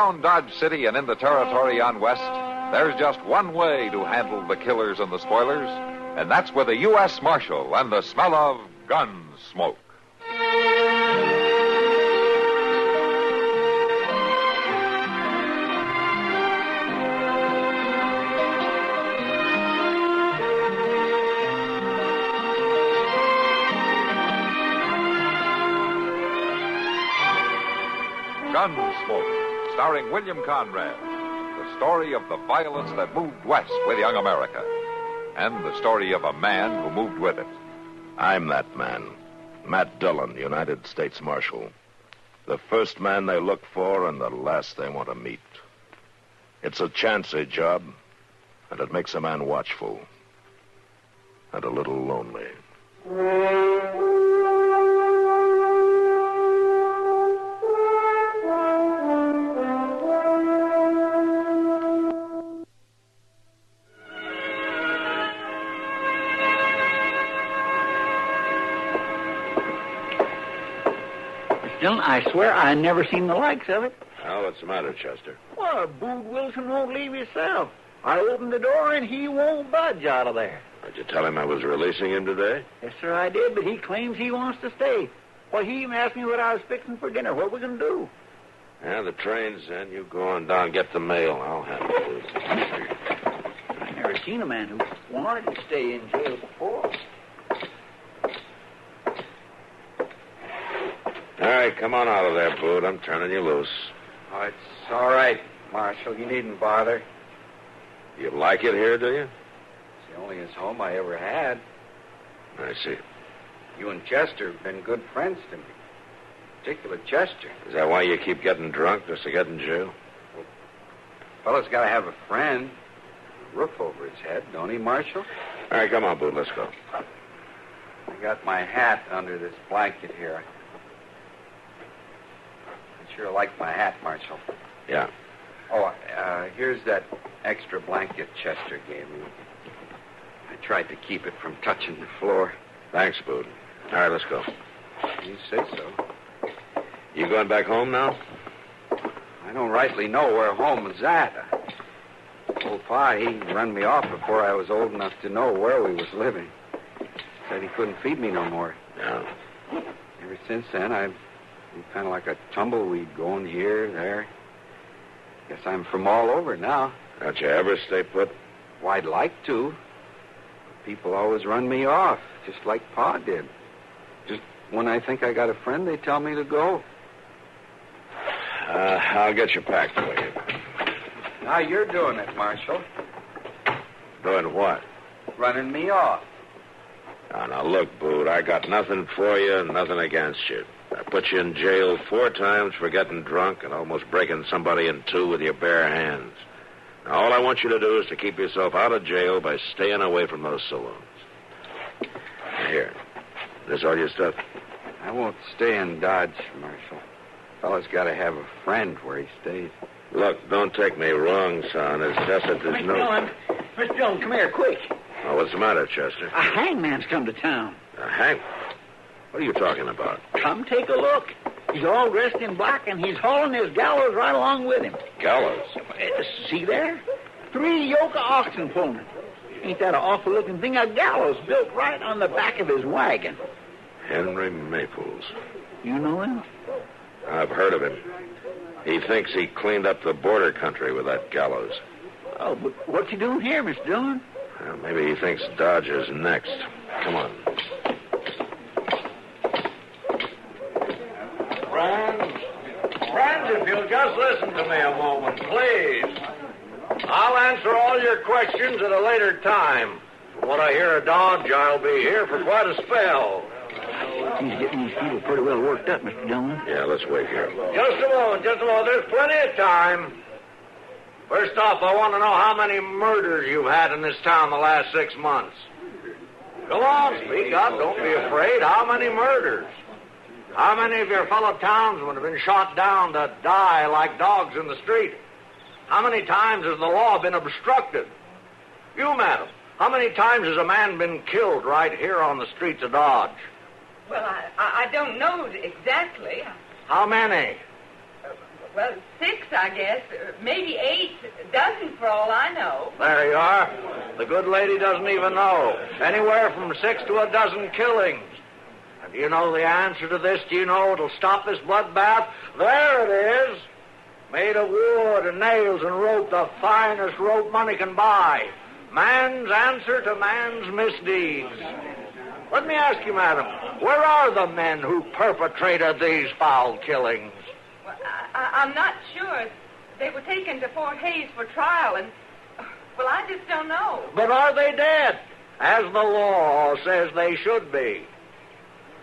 Around Dodge City and in the territory on West, there's just one way to handle the killers and the spoilers, and that's with a U.S. Marshal and the smell of Gunsmoke. Gunsmoke, starring William Conrad, the story of the violence that moved west with young America, and the story of a man who moved with it. I'm that man, Matt Dillon, United States Marshal. The first man they look for and the last they want to meet. It's a chancy job, and it makes a man watchful and a little lonely. I swear I never seen the likes of it. Well, what's the matter, Chester? Well, Bood Wilson won't leave himself. I opened the door and he won't budge out of there. Did you tell him I was releasing him today? Yes, sir, I did, but he claims he wants to stay. Well, he even asked me what I was fixing for dinner. What we going to do? Yeah, the train's in. You go on down, get the mail. I'll handle it. I never seen a man who wanted to stay in jail before. All right, come on out of there, Bood. I'm turning you loose. Oh, it's all right, Marshal. You needn't bother. You like it here, do you? It's the only home I ever had. I see. You and Chester have been good friends to me. Particularly Chester. Is that why you keep getting drunk, just to get in jail? Well, a fellow's got to have a friend. A roof over his head, don't he, Marshal? All right, come on, Bood. Let's go. I got my hat under this blanket here. I sure like my hat, Marshal. Yeah. Oh, here's that extra blanket Chester gave me. I tried to keep it from touching the floor. Thanks, Bood. All right, let's go. You say so. You going back home now? I don't rightly know where home is at. Old Pa, he run me off before I was old enough to know where we was living. Said he couldn't feed me no more. Yeah. Ever since then, I've been kind of like a tumbleweed going here, there. Guess I'm from all over now. Don't you ever stay put? Well, I'd like to. People always run me off, just like Pa did. Just when I think I got a friend, they tell me to go. I'll get you packed for you. Now you're doing it, Marshal. Doing what? Running me off. Now, look, Bood, I got nothing for you and nothing against you. I put you in jail 4 times for getting drunk and almost breaking somebody in 2 with your bare hands. Now, all I want you to do is to keep yourself out of jail by staying away from those saloons. Here. This all your stuff? I won't stay in Dodge, Marshal. Fella's got to have a friend where he stays. Look, don't take me wrong, son. It's just that there's no... Mr. Dillon, come here, quick. Oh, what's the matter, Chester? A hangman's come to town. A hang? What are you talking about? Come take a look. He's all dressed in black, and he's hauling his gallows right along with him. Gallows? See there? 3 yoke of oxen pulling it. Ain't that an awful-looking thing? A gallows built right on the back of his wagon. Henry Maples. You know him? I've heard of him. He thinks he cleaned up the border country with that gallows. Oh, but what's he doing here, Mr. Dillon? Well, maybe he thinks Dodge is next. Come on. Friends, if you'll just listen to me a moment, please. I'll answer all your questions at a later time. From what I hear of Dodge, I'll be here for quite a spell. He's getting these people pretty well worked up, Mr. Dillon. Yeah, let's wait here. Just a moment. There's plenty of time. First off, I want to know how many murders you've had in this town the last 6 months. Come on, speak up. Don't be afraid. How many murders? How many of your fellow townsmen have been shot down to die like dogs in the street? How many times has the law been obstructed? You, madam, how many times has a man been killed right here on the streets of Dodge? Well, I don't know exactly. How many? Well, 6, I guess. Maybe 8 dozen for all I know. There you are. The good lady doesn't even know. Anywhere from 6 to a dozen killings. And do you know the answer to this? Do you know it'll stop this bloodbath? There it is. Made of wood and nails and rope, the finest rope money can buy. Man's answer to man's misdeeds. Let me ask you, madam, where are the men who perpetrated these foul killings? Well, I'm not sure. They were taken to Fort Hays for trial, and, well, I just don't know. But are they dead? As the law says they should be.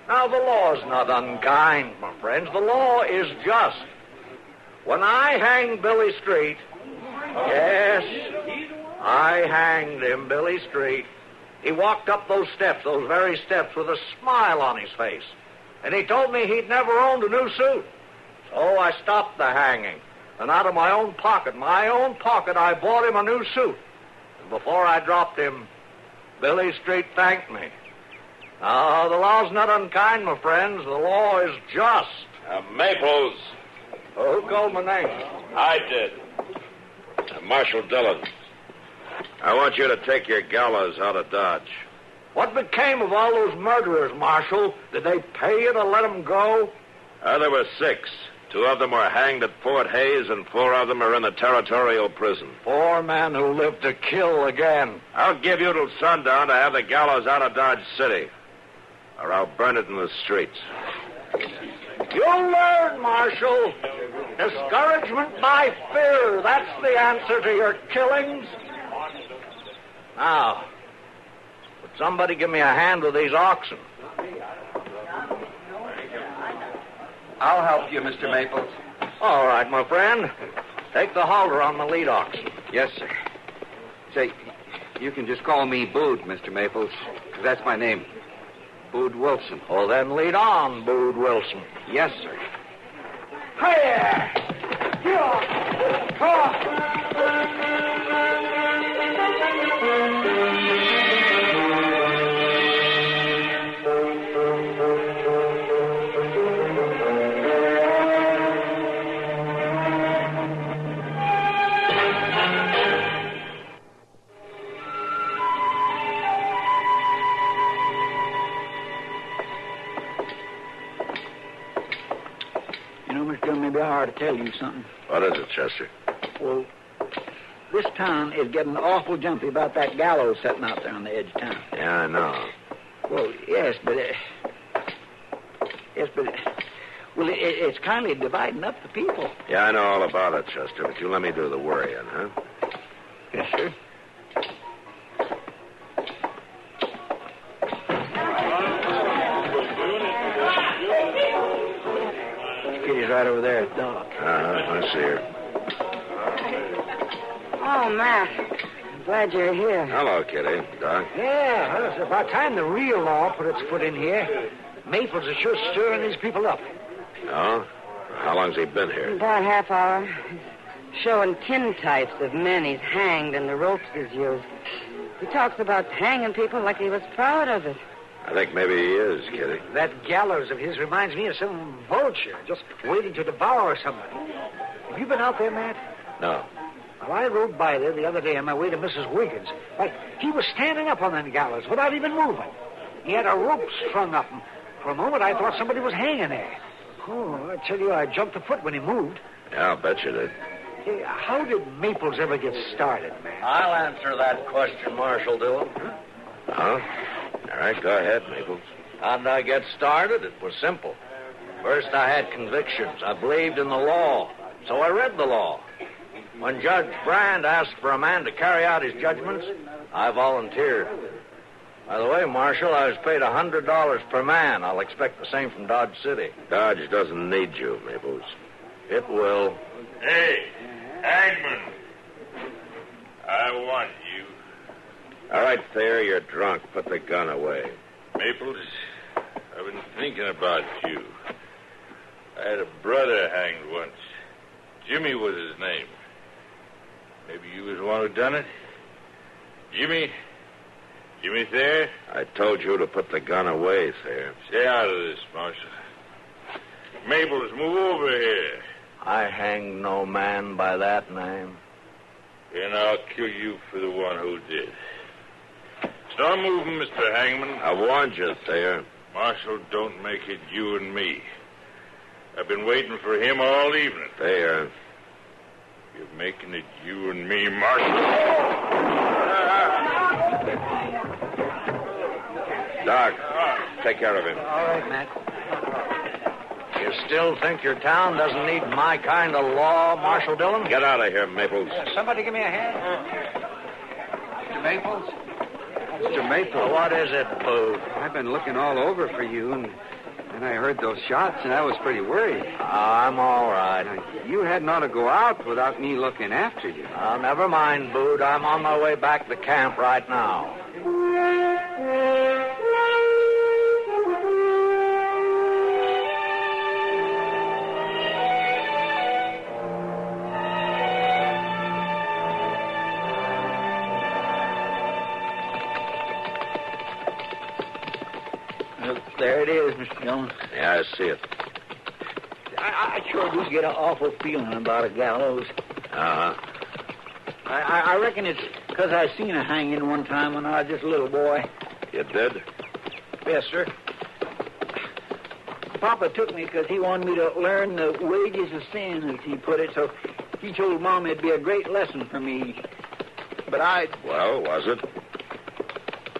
Now, the law's not unkind, my friends. The law is just. When I hanged Billy Street, yes, I hanged him, Billy Street. He walked up those steps, those very steps, with a smile on his face. And he told me he'd never owned a new suit. So I stopped the hanging. And out of my own pocket, I bought him a new suit. And before I dropped him, Billy Street thanked me. Now, the law's not unkind, my friends. The law is just. Maples. Who called my name? I did. Marshal Dillon. I want you to take your gallows out of Dodge. What became of all those murderers, Marshal? Did they pay you to let them go? There were 6. 2 of them were hanged at Fort Hays, and 4 of them are in the territorial prison. 4 men who lived to kill again. I'll give you till sundown to have the gallows out of Dodge City, or I'll burn it in the streets. You'll learn, Marshal. Discouragement by fear. That's the answer to your killings. Now, would somebody give me a hand with these oxen? I'll help you, Mr. Maples. All right, my friend. Take the halter on the lead oxen. Yes, sir. Say, you can just call me Bood, Mr. Maples, because that's my name. Bood Wilson. Well, then lead on, Bood Wilson. Yes, sir. Hiya! Maybe I ought to tell you something. What is it, Chester? Well, this town is getting awful jumpy about that gallows sitting out there on the edge of town. Yeah, I know. Well, yes, but well, it's kind of dividing up the people. Yeah, I know all about it, Chester, but you let me do the worrying, huh? Yes, sir. Kitty's right over there at the dock. I see her. Oh, Matt. I'm glad you're here. Hello, Kitty. Doc. Yeah, well, it's about time the real law put its foot in here. Maples is sure stirring these people up. Oh? How long's he been here? About half hour. He's showing tintypes of men he's hanged and the ropes he's used. He talks about hanging people like he was proud of it. I think maybe he is, Kitty. That gallows of his reminds me of some vulture just waiting to devour somebody. Have you been out there, Matt? No. Well, I rode by there the other day on my way to Mrs. Wiggins. Why, he was standing up on that gallows without even moving. He had a rope strung up, and for a moment I thought somebody was hanging there. Oh, I tell you, I jumped a foot when he moved. Yeah, I'll bet you did. Hey, how did Maples ever get started, man? I'll answer that question, Marshal Dillon. Huh? All right, go ahead, Maples. How did I get started? It was simple. First, I had convictions. I believed in the law, so I read the law. When Judge Brand asked for a man to carry out his judgments, I volunteered. By the way, Marshal, I was paid $100 per man. I'll expect the same from Dodge City. Dodge doesn't need you, Maples. It will. Hey, Hangman. I want you. All right, Thayer, you're drunk. Put the gun away. Maples, I've been thinking about you. I had a brother hanged once. Jimmy was his name. Maybe you was the one who done it? Jimmy? Jimmy Thayer? I told you to put the gun away, Thayer. Stay out of this, Marshal. Maples, move over here. I hanged no man by that name. And I'll kill you for the one who did. Start moving, Mr. Hangman. I warned you, Thayer. Marshal, don't make it you and me. I've been waiting for him all evening. Thayer. You're making it you and me, Marshal. Doc, take care of him. All right, Matt. You still think your town doesn't need my kind of law, Marshal Dillon? Get out of here, Maples. Somebody give me a hand. Mr. Maples? Mr. Maples. Well, what is it, Boo? I've been looking all over for you, and I heard those shots, and I was pretty worried. I'm all right. Now, you hadn't ought to go out without me looking after you. Never mind, Bood. I'm on my way back to camp right now. There it is, Mr. Jones. Yeah, I see it. I sure do get an awful feeling about a gallows. Uh-huh. I reckon it's because I seen a hanging one time when I was just a little boy. You did? Yes, sir. Papa took me because he wanted me to learn the wages of sin, as he put it, so he told Mom it'd be a great lesson for me. But Well, was it?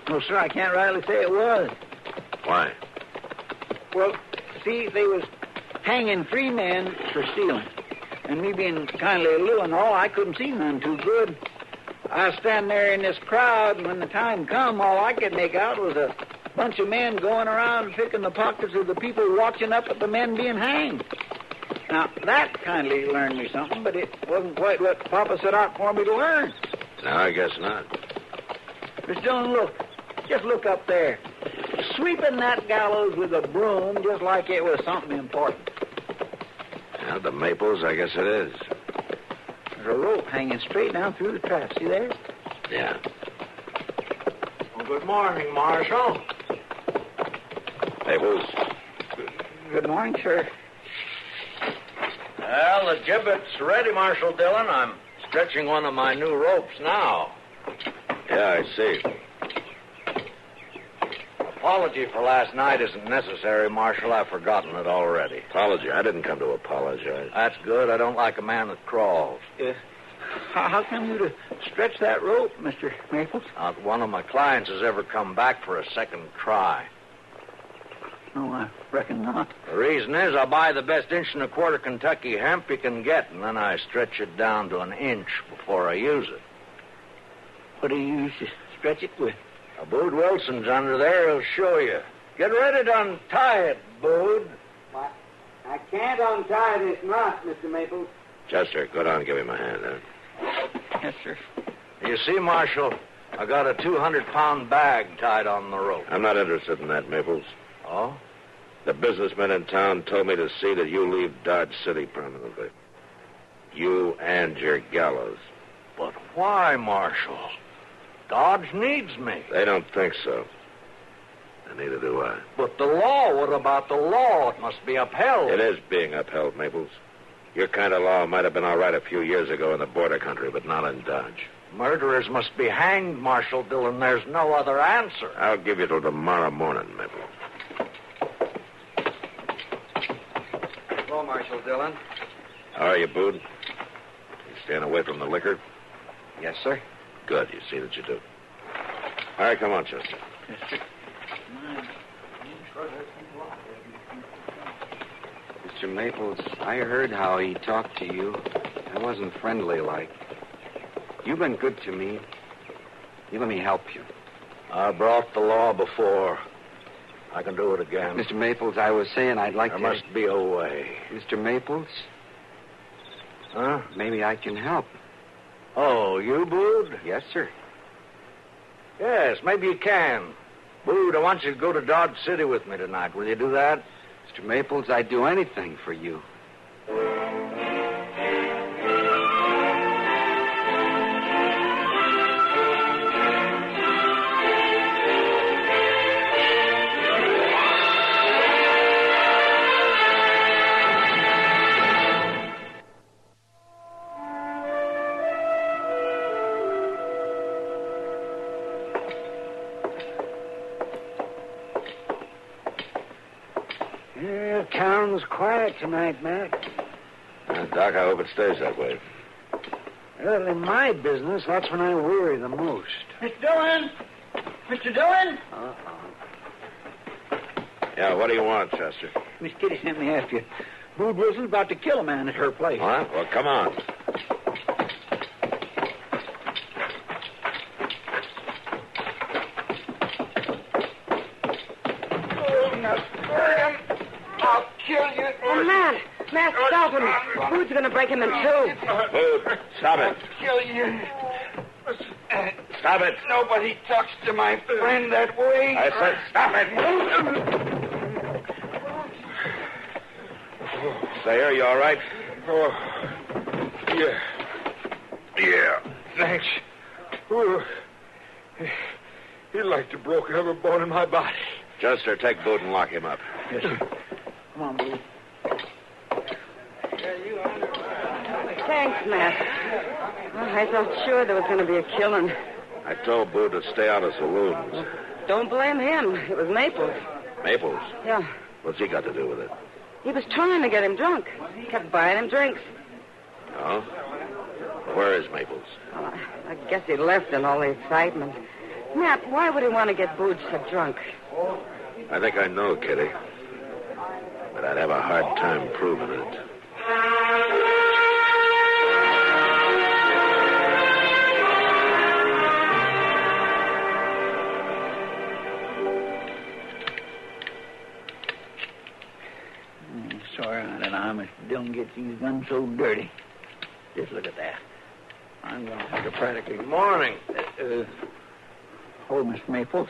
No, sir, I can't rightly say it was. Why? Well, see, they was hanging 3 men for stealing. And me being kindly little and all, I couldn't see none too good. I was standing there in this crowd, and when the time come, all I could make out was a bunch of men going around picking the pockets of the people watching up at the men being hanged. Now, that kindly learned me something, but it wasn't quite what Papa set out for me to learn. No, I guess not. Miss Dillon, look. Just look up there. Sweeping that gallows with a broom just like it was something important. Yeah, the Maples, I guess it is. There's a rope hanging straight down through the trap. See there? Yeah. Well, good morning, Marshal. Maples. Good morning, sir. Well, the gibbet's ready, Marshal Dillon. I'm stretching one of my new ropes now. Yeah, I see. Apology for last night isn't necessary, Marshal. I've forgotten it already. Apology. I didn't come to apologize. That's good. I don't like a man that crawls. How come you to stretch that rope, Mr. Maples? Not one of my clients has ever come back for a second try. No, I reckon not. The reason is I buy the best 1.25 Kentucky hemp you can get, and then I stretch it down to 1 inch before I use it. What do you use to stretch it with? Bood Wilson's under there. He'll show you. Get ready to untie it, Bood. What? I can't untie this knot, Mr. Maples. Chester, go down and give him a hand, huh? Yes, sir. You see, Marshal, I got a 200-pound bag tied on the rope. I'm not interested in that, Maples. Oh? The businessmen in town told me to see that you leave Dodge City permanently. You and your gallows. But why, Marshal? Dodge needs me. They don't think so. And neither do I. But the law, what about the law? It must be upheld. It is being upheld, Maples. Your kind of law might have been all right a few years ago in the border country, but not in Dodge. Murderers must be hanged, Marshal Dillon. There's no other answer. I'll give you till tomorrow morning, Maples. Hello, Marshal Dillon. How are you, Bood? You staying away from the liquor? Yes, sir. Good. You see that you do. All right, come on, Chester. Yes, sir. Mr. Maples, I heard how he talked to you. I wasn't friendly like. You've been good to me. You let me help you. I brought the law before. I can do it again. Mr. Maples, I was saying I'd like there to... must be a way. Mr. Maples? Huh? Maybe I can help. Oh, you, Bood? Yes, sir. Yes, maybe you can. Bood, I want you to go to Dodge City with me tonight. Will you do that? Mr. Maples, I'd do anything for you. town's quiet tonight, Matt. Doc, I hope it stays that way. Well, in my business, that's when I worry the most. Mr. Dillon! Mr. Dillon! Yeah, what do you want, Chester? Miss Kitty sent me after you. Bood Wilson's about to kill a man at her place. What? Well, come on. I'll kill you. Oh, Matt, stop him. Bood's going to break him in two. Bood, stop it. Kill you. Stop it. Nobody talks to my friend that way. I said stop it. Sayer, you all right? Oh, yeah. Yeah, thanks. Oh, he'd like to broke every bone in my body. Chester, take Bood and lock him up. Yes, sir. Come on, Bood. Thanks, Matt. Well, I thought sure there was going to be a killing. I told Bood to stay out of saloons. Don't blame him. It was Maples. Maples? Yeah. What's he got to do with it? He was trying to get him drunk. Kept buying him drinks. Oh? Where is Maples? Oh, I guess he left in all the excitement. Matt, why would he want to get Bood so drunk? I think I know, Kitty. But I'd have a hard time proving it. Sorry, I don't know how Mr. Dillon gets these guns so dirty. Just look at that. I'm going to have to practically... Good morning. Hold, Mr. Maples.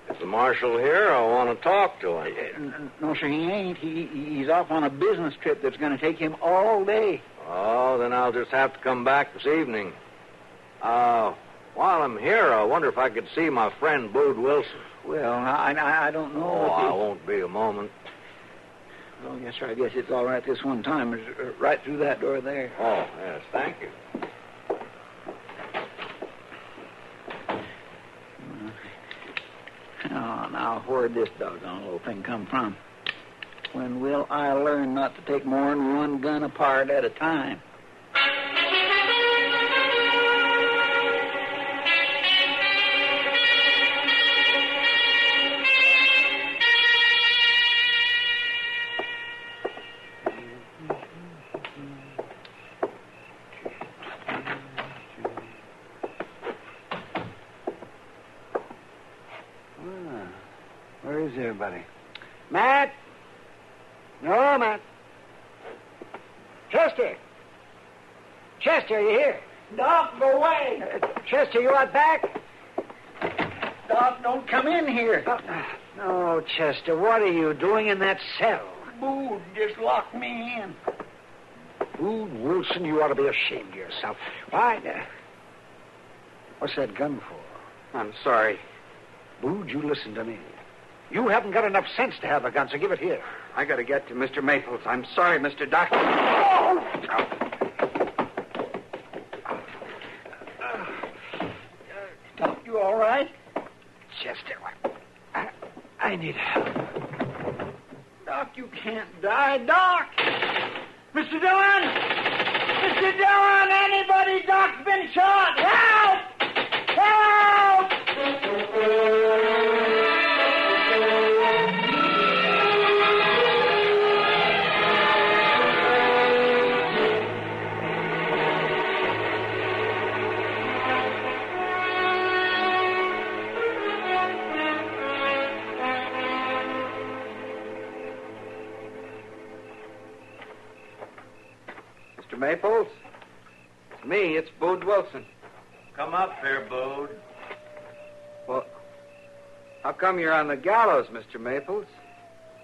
Is the marshal here? I want to talk to him. No, sir, he ain't. He's off on a business trip that's going to take him all day. Oh, then I'll just have to come back this evening. While I'm here, I wonder if I could see my friend Bood Wilson. Well, I don't know. Oh, I won't be a moment. Oh, yes, sir. I guess it's all right this one time. It's right through that door there. Oh, yes, thank you. Oh, now, where'd this doggone little thing come from? When will I learn not to take more than one gun apart at a time? Where is everybody? Matt? No, Matt. Chester! Chester, you here? Doc, go away! Chester, you out back? Doc, don't come in here. No, Chester, what are you doing in that cell? Bood just locked me in. Bood Wilson, you ought to be ashamed of yourself. Why? What's that gun for? I'm sorry. Bood, you listen to me. You haven't got enough sense to have a gun, so give it here. I got to get to Mr. Maples. I'm sorry, Mr. Doctor. Doc, you all right? Chester, I need help. Doc, you can't die. Doc! Mr. Dillon! Mr. Dillon! Anybody? Doc's been shot! Help! Help! Mr. Maples? It's me. It's Bood Wilson. Come up here, Bood. Well, how come you're on the gallows, Mr. Maples?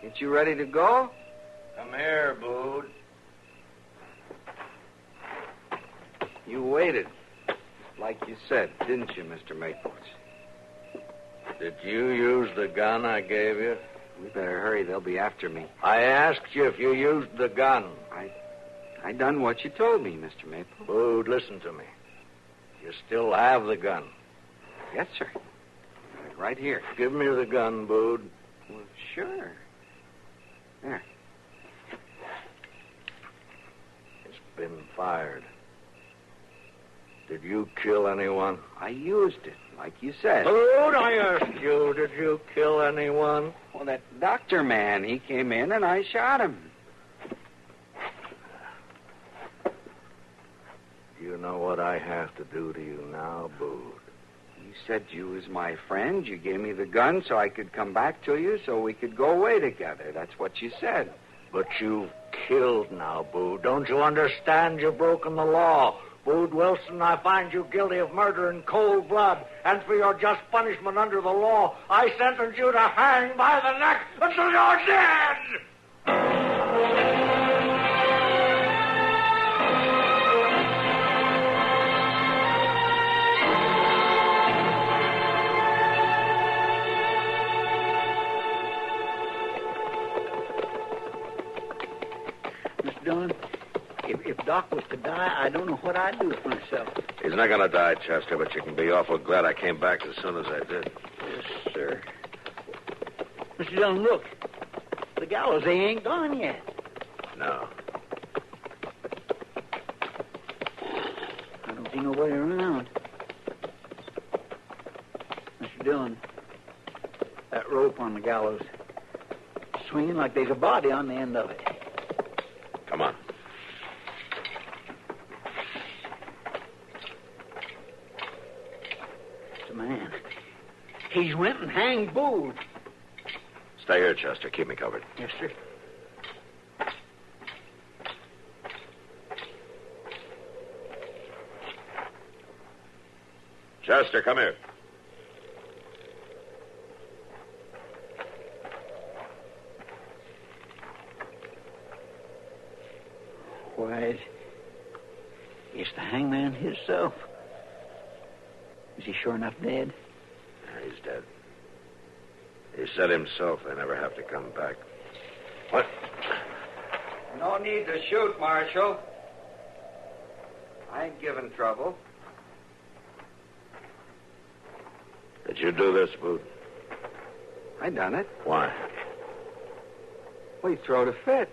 Ain't you ready to go? Come here, Bood. You waited. Like you said, didn't you, Mr. Maples? Did you use the gun I gave you? We better hurry. They'll be after me. I asked you if you used the gun. I done what you told me, Mr. Maples. Bood, listen to me. You still have the gun. Yes, sir. Right here. Give me the gun, Bood. Well, sure. There. It's been fired. Did you kill anyone? I used it, like you said. Dude, I asked you, did you kill anyone? Well, that doctor man, he came in and I shot him. You know what I have to do to you now, Bood? You said you was my friend. You gave me the gun so I could come back to you so we could go away together. That's what you said. But you've killed now, Bood. Don't you understand? You've broken the law. Bood Wilson, I find you guilty of murder in cold blood. And for your just punishment under the law, I sentence you to hang by the neck until you're dead! Mr. Dillon, if Doc was to die, I don't know what I'd do with myself. He's not going to die, Chester, but you can be awful glad I came back as soon as I did. Yes, sir. Mr. Dillon, look. The gallows, they ain't gone yet. No. I don't see nobody around. Mr. Dillon, that rope on the gallows, swinging like there's a body on the end of it. Come on. It's a man. He's went and hanged Bood. Stay here, Chester. Keep me covered. Yes, sir. Chester, come here. Why, is the hangman himself? Is he sure enough dead? Yeah, he's dead. He said himself they never have to come back. What? No need to shoot, Marshal. I ain't giving trouble. Did you do this, Bood? I done it. Why? Well, he throwed a fit.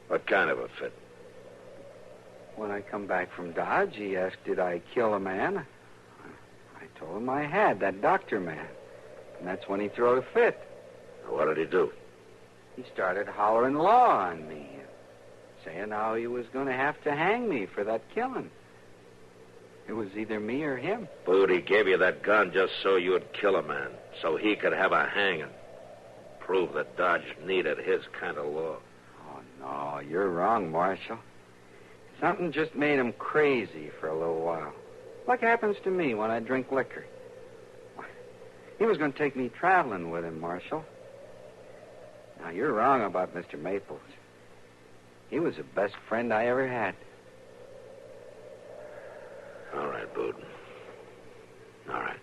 What kind of a fit? When I come back from Dodge, he asked, did I kill a man? I told him I had, that doctor man. And that's when he throwed a fit. What did he do? He started hollering law on me, saying how he was going to have to hang me for that killing. It was either me or him. Bood, he gave you that gun just so you would kill a man, so he could have a hanging. Prove that Dodge needed his kind of law. Oh, no, you're wrong, Marshal. Something just made him crazy for a little while. Like happens to me when I drink liquor. He was going to take me traveling with him, Marshal. Now, you're wrong about Mr. Maples. He was the best friend I ever had. All right, Bood. All right.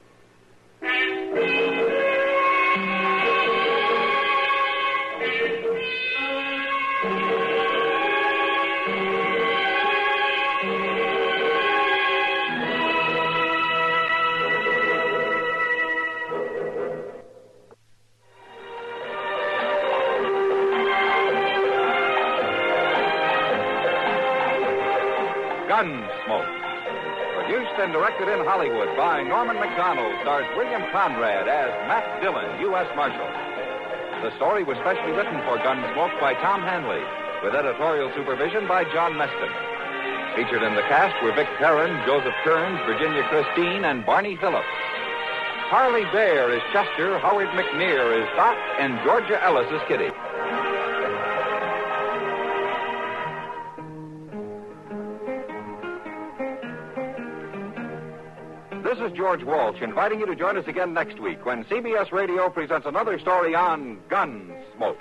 Gunsmoke. Produced and directed in Hollywood by Norman McDonald, stars William Conrad as Matt Dillon, U.S. Marshal. The story was specially written for Gunsmoke by Tom Hanley, with editorial supervision by John Meston. Featured in the cast were Vic Perrin, Joseph Kearns, Virginia Christine, and Barney Phillips. Harley Bear is Chester, Howard McNear is Doc, and Georgia Ellis is Kitty. This is George Walsh inviting you to join us again next week when CBS Radio presents another story on Gunsmoke.